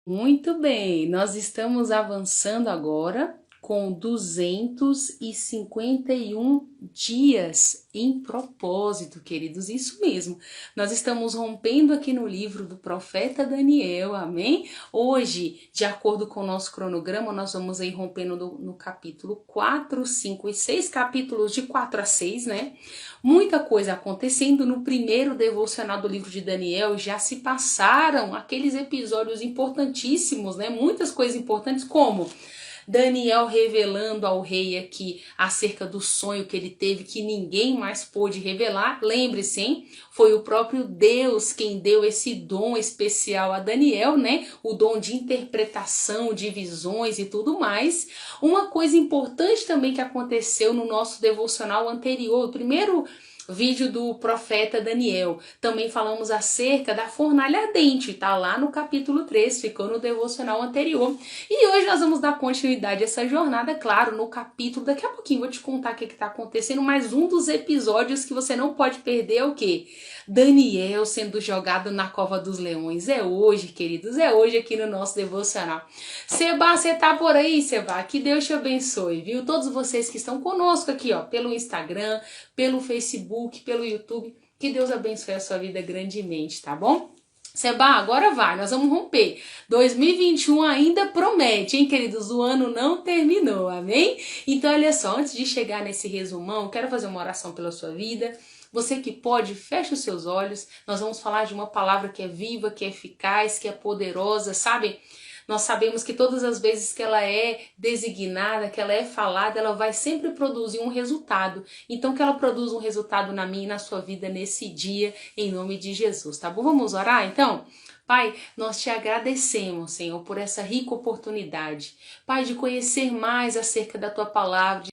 Muito bem, nós estamos avançando agora com 251 dias em propósito, queridos. Isso mesmo, nós estamos rompendo aqui no livro do profeta Daniel, amém? Hoje, de acordo com o nosso cronograma, nós vamos aí rompendo no capítulo 4, 5 e 6, capítulos de 4 a 6, né? Muita coisa acontecendo no primeiro devocional do livro de Daniel, já se passaram aqueles episódios importantíssimos, né? Muitas coisas importantes, como Daniel revelando ao rei aqui acerca do sonho que ele teve, que ninguém mais pôde revelar. Lembre-se, hein? Foi o próprio Deus quem deu esse dom especial a Daniel, né? O dom de interpretação, de visões e tudo mais. Uma coisa importante também que aconteceu no nosso devocional anterior, o primeiro vídeo do profeta Daniel. Também falamos acerca da fornalha ardente, tá lá no capítulo 3, ficou no devocional anterior. E hoje nós vamos dar continuidade a essa jornada, claro, no capítulo, daqui a pouquinho vou te contar o que está acontecendo, mas um dos episódios que você não pode perder é o quê? Daniel sendo jogado na cova dos leões. É hoje, queridos, é hoje aqui no nosso devocional. Seba, você tá por aí, Seba? Que Deus te abençoe, viu? Todos vocês que estão conosco aqui, ó, pelo Instagram, pelo Facebook, pelo YouTube. Que Deus abençoe a sua vida grandemente, tá bom? Seba, agora vai, nós vamos romper. 2021 ainda promete, hein, queridos? O ano não terminou, amém? Então, olha só, antes de chegar nesse resumão, quero fazer uma oração pela sua vida. Você que pode, feche os seus olhos. Nós vamos falar de uma palavra que é viva, que é eficaz, que é poderosa, sabe? Nós sabemos que todas as vezes que ela é designada, que ela é falada, ela vai sempre produzir um resultado. Então, que ela produza um resultado na minha e na sua vida nesse dia, em nome de Jesus, tá bom? Vamos orar, então? Pai, nós te agradecemos, Senhor, por essa rica oportunidade. Pai, de conhecer mais acerca da tua palavra,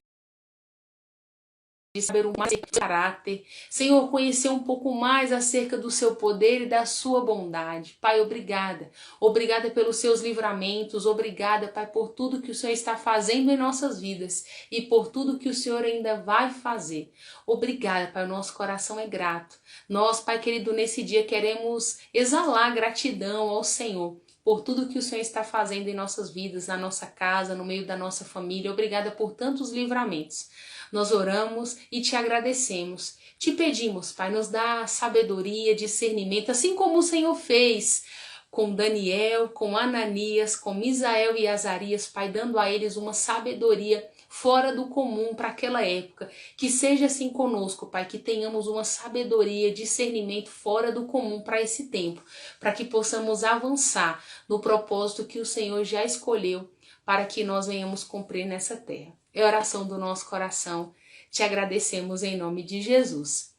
de saber mais do caráter. Senhor, conhecer um pouco mais acerca do seu poder e da sua bondade. Pai, obrigada. Obrigada pelos seus livramentos. Obrigada, Pai, por tudo que o Senhor está fazendo em nossas vidas e por tudo que o Senhor ainda vai fazer. Obrigada, Pai, o nosso coração é grato. Nós, Pai querido, nesse dia queremos exalar gratidão ao Senhor por tudo que o Senhor está fazendo em nossas vidas, na nossa casa, no meio da nossa família. Obrigada por tantos livramentos. Nós oramos e te agradecemos. Te pedimos, Pai, nos dá sabedoria, discernimento, assim como o Senhor fez com Daniel, com Ananias, com Misael e Azarias, Pai, dando a eles uma sabedoria fora do comum para aquela época. Que seja assim conosco, Pai, que tenhamos uma sabedoria, discernimento fora do comum para esse tempo, para que possamos avançar no propósito que o Senhor já escolheu para que nós venhamos cumprir nessa terra. É a oração do nosso coração. Te agradecemos em nome de Jesus.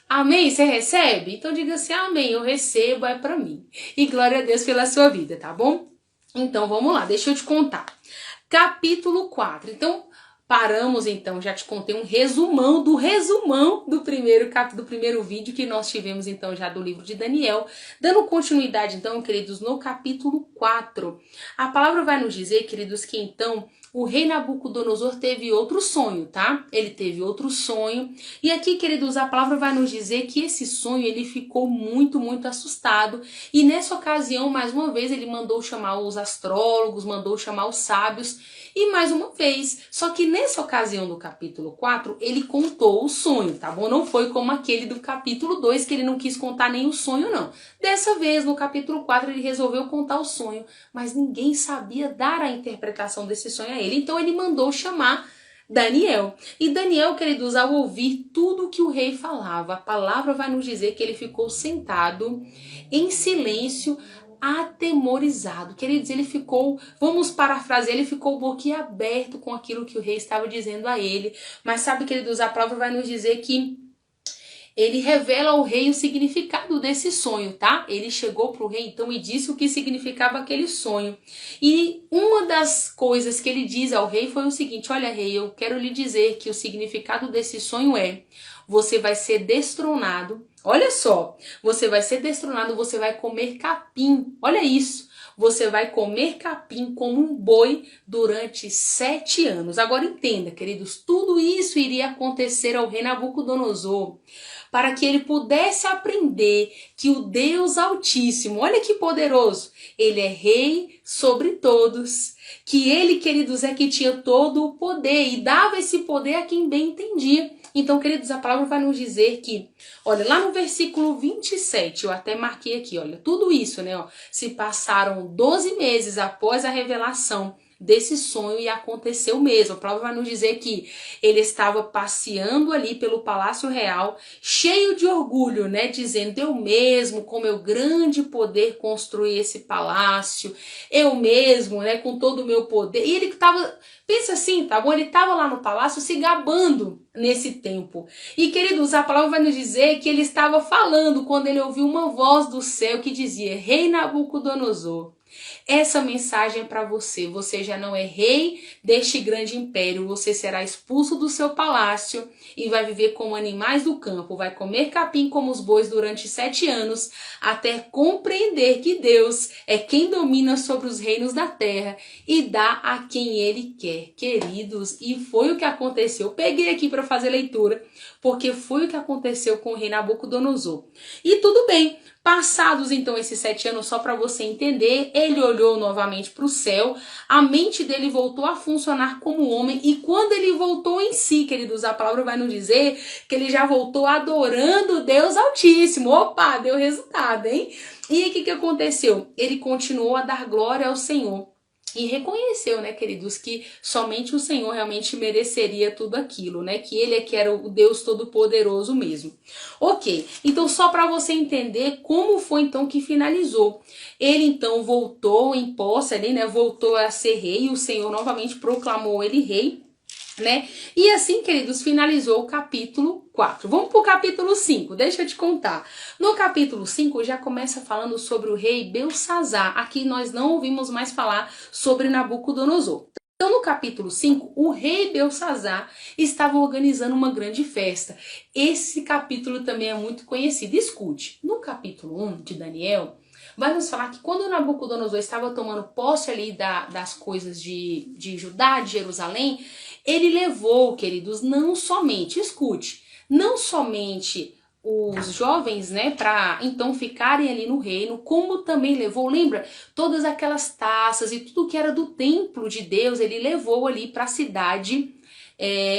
Amém? Você recebe? Então diga assim, amém, eu recebo, é para mim. E glória a Deus pela sua vida, tá bom? Então vamos lá, deixa eu te contar. Capítulo 4. Então, paramos então, já te contei um resumão do primeiro vídeo que nós tivemos então já do livro de Daniel. Dando continuidade então, queridos, no capítulo 4. A palavra vai nos dizer, queridos, que então o rei Nabucodonosor teve outro sonho, tá? Ele teve outro sonho. E aqui, queridos, a palavra vai nos dizer que esse sonho, ele ficou muito, muito assustado. E nessa ocasião, mais uma vez, ele mandou chamar os astrólogos, mandou chamar os sábios. E mais uma vez, só que nessa ocasião do capítulo 4, ele contou o sonho, tá bom? Não foi como aquele do capítulo 2, que ele não quis contar nem o sonho, não. Dessa vez, no capítulo 4, ele resolveu contar o sonho, mas ninguém sabia dar a interpretação desse sonho a ele. Então ele mandou chamar Daniel. E Daniel, queridos, ao ouvir tudo que o rei falava, a palavra vai nos dizer que ele ficou sentado em silêncio, atemorizado. Queridos, ele ficou, vamos parafrasear, ele ficou boquiaberto com aquilo que o rei estava dizendo a ele. Mas sabe, queridos, a palavra vai nos dizer que ele revela ao rei o significado desse sonho, tá? Ele chegou para o rei então e disse o que significava aquele sonho. E uma das coisas que ele diz ao rei foi o seguinte: olha, rei, eu quero lhe dizer que o significado desse sonho é: você vai ser destronado. Olha só, você vai ser destronado, você vai comer capim. Olha isso. Você vai comer capim como um boi durante 7 anos. Agora entenda, queridos, tudo isso iria acontecer ao rei Nabucodonosor para que ele pudesse aprender que o Deus Altíssimo, olha que poderoso, ele é rei sobre todos, que ele, queridos, é que tinha todo o poder e dava esse poder a quem bem entendia. Então, queridos, a palavra vai nos dizer que, olha, lá no versículo 27, eu até marquei aqui, olha, tudo isso, né, ó, se passaram 12 meses após a revelação desse sonho e aconteceu mesmo. A palavra vai nos dizer que ele estava passeando ali pelo Palácio Real, cheio de orgulho, né, dizendo: eu mesmo, com meu grande poder, construí esse palácio, eu mesmo, né, com todo o meu poder. E ele estava, pensa assim, tá bom? Ele estava lá no palácio se gabando nesse tempo. E, queridos, a palavra vai nos dizer que ele estava falando quando ele ouviu uma voz do céu que dizia: Rei Nabucodonosor, essa mensagem é para você. Você já não é rei deste grande império. Você será expulso do seu palácio e vai viver como animais do campo. Vai comer capim como os bois durante 7 anos, até compreender que Deus é quem domina sobre os reinos da terra e dá a quem ele quer. Queridos, e foi o que aconteceu. Eu peguei aqui para fazer leitura, porque foi o que aconteceu com o rei Nabucodonosor. E tudo bem. Passados então esses 7 anos, só para você entender, ele olhou novamente para o céu, a mente dele voltou a funcionar como homem, e quando ele voltou em si, queridos, a palavra vai nos dizer que ele já voltou adorando Deus Altíssimo. Opa, deu resultado, hein? E aí o que aconteceu? Ele continuou a dar glória ao Senhor. E reconheceu, né, queridos, que somente o Senhor realmente mereceria tudo aquilo, né? Que ele é que era o Deus Todo-Poderoso mesmo. Ok, então só para você entender como foi então que finalizou. Ele então voltou em posse ali, né? Voltou a ser rei e o Senhor novamente proclamou ele rei, né? E assim, queridos, finalizou o capítulo 4. Vamos para o capítulo 5, deixa eu te contar. No capítulo 5 já começa falando sobre o rei Belsazar. Aqui nós não ouvimos mais falar sobre Nabucodonosor. Então, no capítulo 5, o rei Belsazar estava organizando uma grande festa. Esse capítulo também é muito conhecido. Escute, no capítulo 1 de Daniel, vai nos falar que quando Nabucodonosor estava tomando posse ali das coisas de Judá, de Jerusalém, ele levou, queridos, não somente, escute, não somente os jovens, né, para então ficarem ali no reino, como também levou, lembra, todas aquelas taças e tudo que era do templo de Deus, ele levou ali para a cidade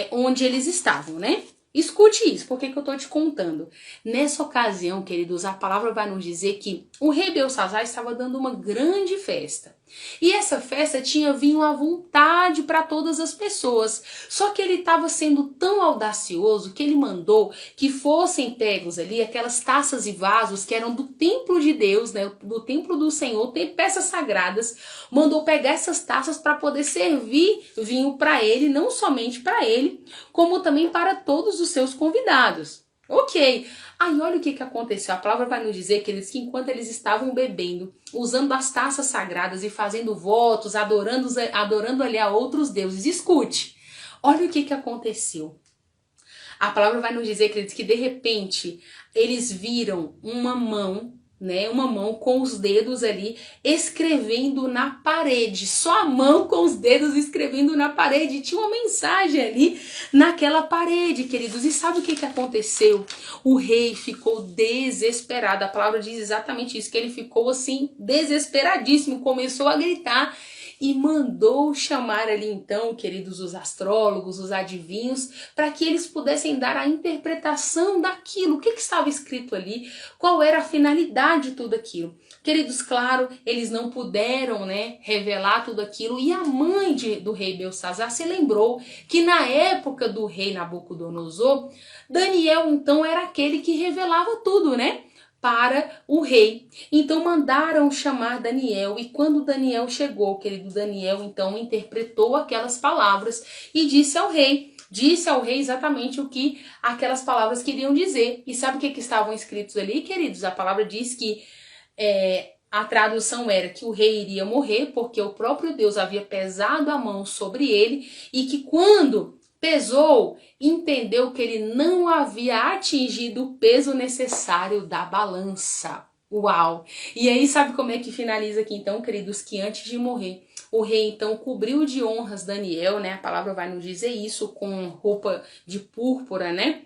onde eles estavam, né? Escute isso, por que eu tô te contando? Nessa ocasião, queridos, a palavra vai nos dizer que o rei Belsazar estava dando uma grande festa. E essa festa tinha vinho à vontade para todas as pessoas. Só que ele estava sendo tão audacioso que ele mandou que fossem pegos ali aquelas taças e vasos que eram do templo de Deus, né, do templo do Senhor, tem peças sagradas. Mandou pegar essas taças para poder servir vinho para ele, não somente para ele, como também para todos os seus convidados. Ok, aí olha o que aconteceu. A palavra vai nos dizer, queridos, que enquanto eles estavam bebendo, usando as taças sagradas e fazendo votos, adorando ali a outros deuses, escute, olha o que aconteceu. A palavra vai nos dizer, queridos, que de repente eles viram uma mão, né, uma mão com os dedos ali escrevendo na parede, só a mão com os dedos escrevendo na parede, tinha uma mensagem ali naquela parede, queridos. E sabe o que aconteceu? O rei ficou desesperado, a palavra diz exatamente isso, que ele ficou assim desesperadíssimo, começou a gritar e mandou chamar ali então, queridos, os astrólogos, os adivinhos, para que eles pudessem dar a interpretação daquilo, o que estava escrito ali, qual era a finalidade de tudo aquilo. Queridos, claro, eles não puderam, né, revelar tudo aquilo, e a mãe do rei Belsazar se lembrou que na época do rei Nabucodonosor, Daniel então era aquele que revelava tudo, né, para o rei. Então mandaram chamar Daniel, e quando Daniel chegou, querido, Daniel então interpretou aquelas palavras e disse ao rei exatamente o que aquelas palavras queriam dizer. E sabe o que estavam escritos ali, queridos? A palavra diz que a tradução era que o rei iria morrer porque o próprio Deus havia pesado a mão sobre ele, e que quando pesou, entendeu que ele não havia atingido o peso necessário da balança. Uau! E aí sabe como é que finaliza aqui então, queridos? Que antes de morrer, o rei então cobriu de honras Daniel, né? A palavra vai nos dizer isso, com roupa de púrpura, né?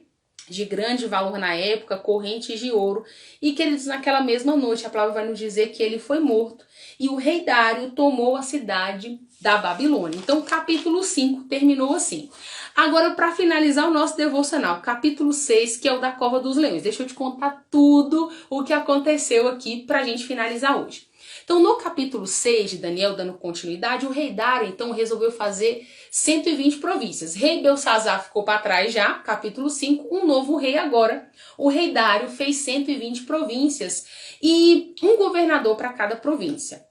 de grande valor na época, correntes de ouro. E, queridos, naquela mesma noite, a palavra vai nos dizer que ele foi morto e o rei Dário tomou a cidade da Babilônia. Então, o capítulo 5 terminou assim. Agora, para finalizar o nosso devocional, capítulo 6, que é o da Cova dos Leões. Deixa eu te contar tudo o que aconteceu aqui para a gente finalizar hoje. Então, no capítulo 6 de Daniel, dando continuidade, o rei Dário, então, resolveu fazer 120 províncias. Rei Belsazar ficou para trás já, capítulo 5, um novo rei agora. O rei Dário fez 120 províncias e um governador para cada província.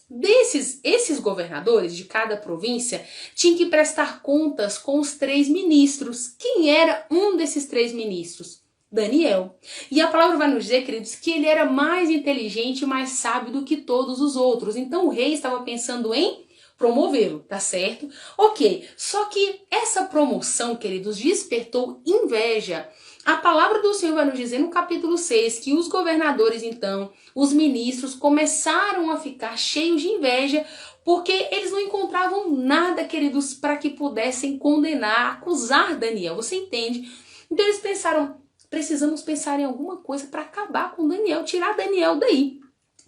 Esses governadores de cada província tinham que prestar contas com os 3 ministros. Quem era um desses 3 ministros? Daniel. E a palavra vai nos dizer, queridos, que ele era mais inteligente e mais sábio do que todos os outros. Então o rei estava pensando em promovê-lo, tá certo? Ok, só que essa promoção, queridos, despertou inveja. A palavra do Senhor vai nos dizer no capítulo 6 que os governadores, então, os ministros, começaram a ficar cheios de inveja porque eles não encontravam nada, queridos, para que pudessem condenar, acusar Daniel. Você entende? Então eles pensaram, precisamos pensar em alguma coisa para acabar com Daniel, tirar Daniel daí.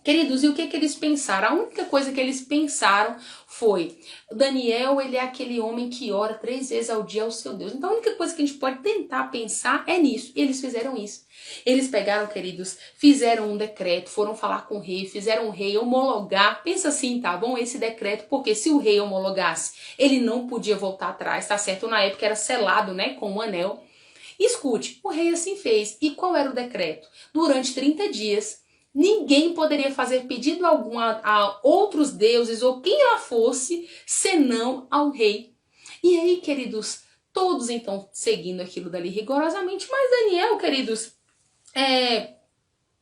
Queridos, e o que eles pensaram? A única coisa que eles pensaram foi, Daniel, ele é aquele homem que ora 3 vezes ao dia ao seu Deus. Então a única coisa que a gente pode tentar pensar é nisso. E eles fizeram isso. Eles pegaram, queridos, fizeram um decreto, foram falar com o rei, fizeram o rei homologar. Pensa assim, tá bom? Esse decreto, porque se o rei homologasse, ele não podia voltar atrás, tá certo? Na época era selado, né, com um anel. Escute, o rei assim fez. E qual era o decreto? Durante 30 dias, ninguém poderia fazer pedido algum a outros deuses ou quem lá fosse, senão ao rei. E aí, queridos, todos então seguindo aquilo dali rigorosamente, mas Daniel, queridos,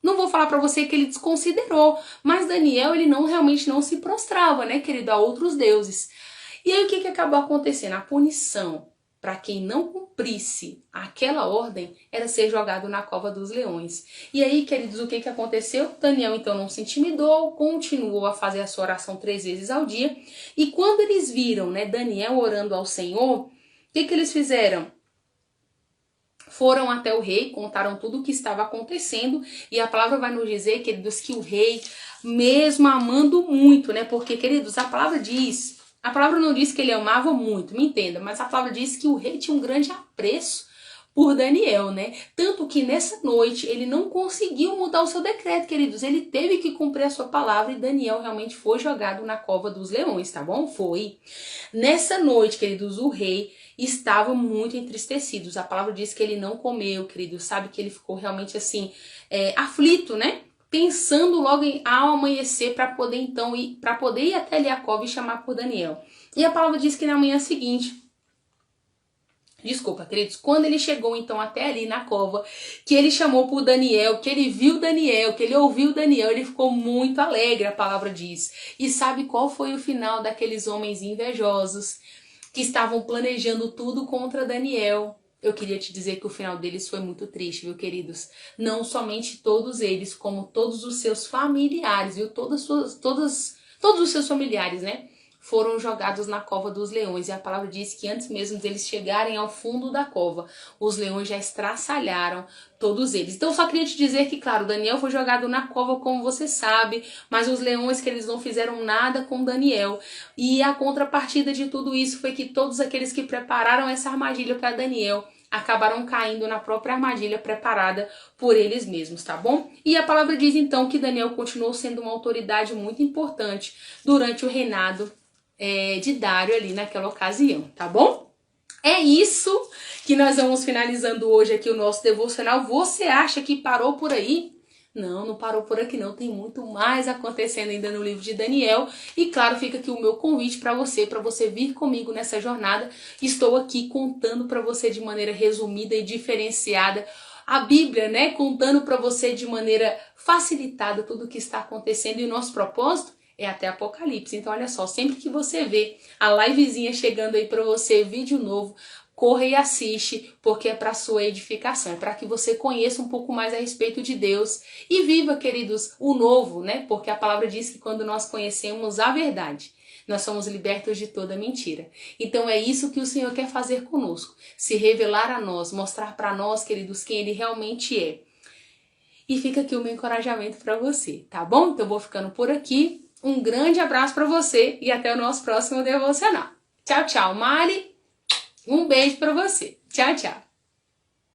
não vou falar para você que ele desconsiderou, mas Daniel, ele realmente não se prostrava, né, querido, a outros deuses. E aí o que acabou acontecendo? A punição para quem não cumprisse aquela ordem era ser jogado na cova dos leões. E aí, queridos, o que aconteceu? Daniel então não se intimidou, continuou a fazer a sua oração 3 vezes ao dia. E quando eles viram, né, Daniel orando ao Senhor, o que eles fizeram? Foram até o rei, contaram tudo o que estava acontecendo. E a palavra vai nos dizer, queridos, que o rei, mesmo amando muito, né? Porque, queridos, a palavra diz... A palavra não diz que ele amava muito, me entenda, mas a palavra diz que o rei tinha um grande apreço por Daniel, né? Tanto que nessa noite ele não conseguiu mudar o seu decreto, queridos. Ele teve que cumprir a sua palavra e Daniel realmente foi jogado na cova dos leões, tá bom? Foi. Nessa noite, queridos, o rei estava muito entristecido. A palavra diz que ele não comeu, queridos. Sabe que ele ficou realmente assim, aflito, né? Pensando logo ao amanhecer para poder então ir até ali a cova e chamar por Daniel. E a palavra diz que na manhã seguinte, queridos, quando ele chegou então até ali na cova, que ele chamou por Daniel, que ele viu Daniel, que ele ouviu Daniel, ele ficou muito alegre, a palavra diz. E sabe qual foi o final daqueles homens invejosos que estavam planejando tudo contra Daniel? Eu queria te dizer que o final deles foi muito triste, viu, queridos? Não somente todos eles, como todos os seus familiares, viu? Todos os seus familiares, né? Foram jogados na cova dos leões. E a palavra diz que antes mesmo deles chegarem ao fundo da cova, os leões já estraçalharam todos eles. Então eu só queria te dizer que, claro, Daniel foi jogado na cova, como você sabe, mas os leões, que eles não fizeram nada com Daniel. E a contrapartida de tudo isso foi que todos aqueles que prepararam essa armadilha para Daniel acabaram caindo na própria armadilha preparada por eles mesmos, tá bom? E a palavra diz então que Daniel continuou sendo uma autoridade muito importante durante o reinado de Dário ali naquela ocasião, tá bom? É isso que nós vamos finalizando hoje aqui o nosso devocional. Você acha que parou por aí? Não, não parou por aqui não, tem muito mais acontecendo ainda no livro de Daniel. E claro, fica aqui o meu convite para você vir comigo nessa jornada. Estou aqui contando para você de maneira resumida e diferenciada a Bíblia, né? Contando para você de maneira facilitada tudo o que está acontecendo. E o nosso propósito é até Apocalipse. Então olha só, sempre que você vê a livezinha chegando aí para você, vídeo novo, corre e assiste, porque é para sua edificação, é para que você conheça um pouco mais a respeito de Deus e viva, queridos, o novo, né? Porque a palavra diz que quando nós conhecemos a verdade, nós somos libertos de toda mentira. Então é isso que o Senhor quer fazer conosco, se revelar a nós, mostrar para nós, queridos, quem Ele realmente é. E fica aqui o meu encorajamento para você, tá bom? Então eu vou ficando por aqui. Um grande abraço para você e até o nosso próximo devocional. Tchau, tchau, Mari. Um beijo para você. Tchau, tchau.